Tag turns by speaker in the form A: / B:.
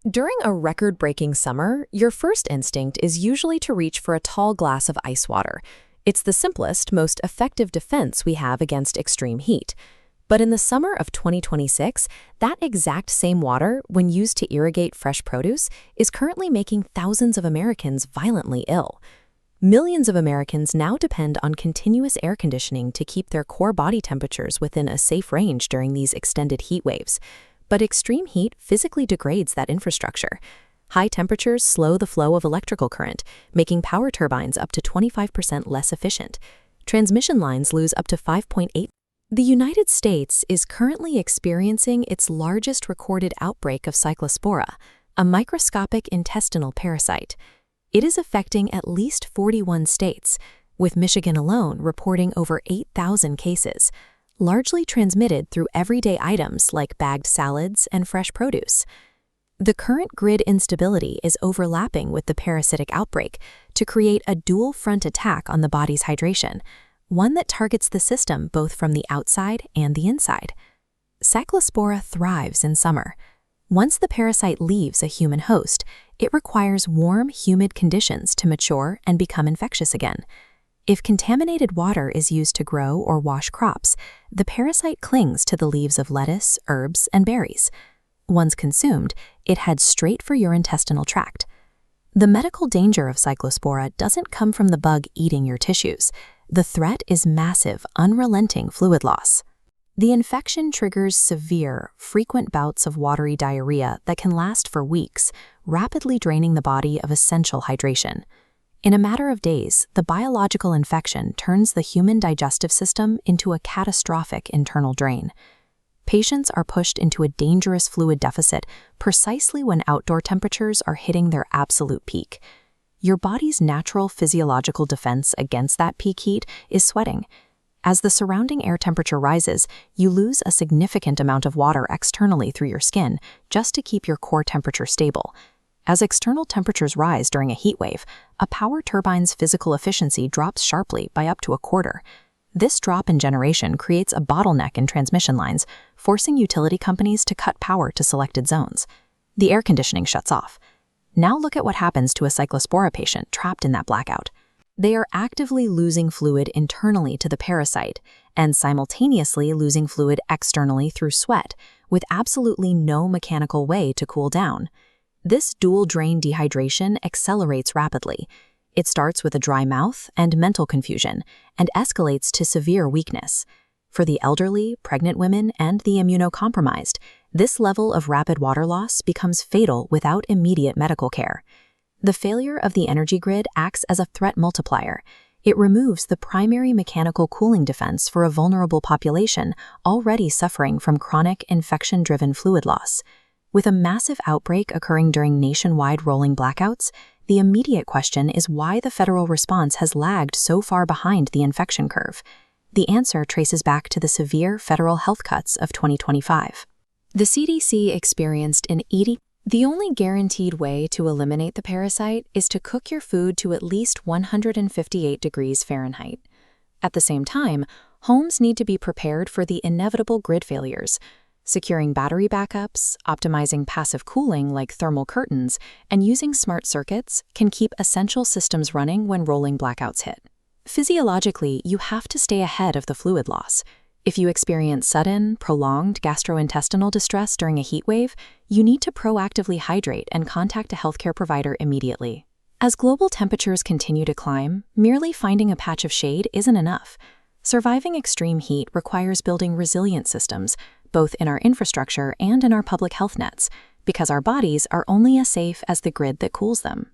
A: During a record-breaking summer, your first instinct is usually to reach for a tall glass of ice water. It's the simplest, most effective defense we have against extreme heat. But in the summer of 2026, that exact same water, when used to irrigate fresh produce, is currently making thousands of Americans violently ill. Millions of Americans now depend on continuous air conditioning to keep their core body temperatures within a safe range during these extended heat waves. But extreme heat physically degrades that infrastructure. High temperatures slow the flow of electrical current, making power turbines up to 25% less efficient. Transmission lines lose up to 5.8. The United States is currently experiencing its largest recorded outbreak of Cyclospora, a microscopic intestinal parasite. It is affecting at least 41 states, with Michigan alone reporting over 8,000 cases, largely transmitted through everyday items like bagged salads and fresh produce. The current grid instability is overlapping with the parasitic outbreak to create a dual-front attack on the body's hydration, one that targets the system both from the outside and the inside. Cyclospora thrives in summer. Once the parasite leaves a human host, it requires warm, humid conditions to mature and become infectious again. If contaminated water is used to grow or wash crops, the parasite clings to the leaves of lettuce, herbs, and berries. Once consumed, it heads straight for your intestinal tract. The medical danger of Cyclospora doesn't come from the bug eating your tissues. The threat is massive, unrelenting fluid loss. The infection triggers severe, frequent bouts of watery diarrhea that can last for weeks, rapidly draining the body of essential hydration. In a matter of days, the biological infection turns the human digestive system into a catastrophic internal drain. Patients are pushed into a dangerous fluid deficit precisely when outdoor temperatures are hitting their absolute peak. Your body's natural physiological defense against that peak heat is sweating. As the surrounding air temperature rises, you lose a significant amount of water externally through your skin just to keep your core temperature stable. As external temperatures rise during a heat wave, a power turbine's physical efficiency drops sharply by up to a quarter. This drop in generation creates a bottleneck in transmission lines, forcing utility companies to cut power to selected zones. The air conditioning shuts off. Now look at what happens to a Cyclospora patient trapped in that blackout. They are actively losing fluid internally to the parasite and simultaneously losing fluid externally through sweat, with absolutely no mechanical way to cool down. This dual-drain dehydration accelerates rapidly. It starts with a dry mouth and mental confusion and escalates to severe weakness. For the elderly, pregnant women, and the immunocompromised, this level of rapid water loss becomes fatal without immediate medical care. The failure of the energy grid acts as a threat multiplier. It removes the primary mechanical cooling defense for a vulnerable population already suffering from chronic infection-driven fluid loss. With a massive outbreak occurring during nationwide rolling blackouts, the immediate question is why the federal response has lagged so far behind the infection curve. The answer traces back to the severe federal health cuts of 2025. The CDC experienced an 80. The only guaranteed way to eliminate the parasite is to cook your food to at least 158 degrees Fahrenheit. At the same time, homes need to be prepared for the inevitable grid failures. Securing battery backups, optimizing passive cooling like thermal curtains, and using smart circuits can keep essential systems running when rolling blackouts hit. Physiologically, you have to stay ahead of the fluid loss. If you experience sudden, prolonged gastrointestinal distress during a heat wave, you need to proactively hydrate and contact a healthcare provider immediately. As global temperatures continue to climb, merely finding a patch of shade isn't enough. Surviving extreme heat requires building resilient systems, both in our infrastructure and in our public health nets, because our bodies are only as safe as the grid that cools them.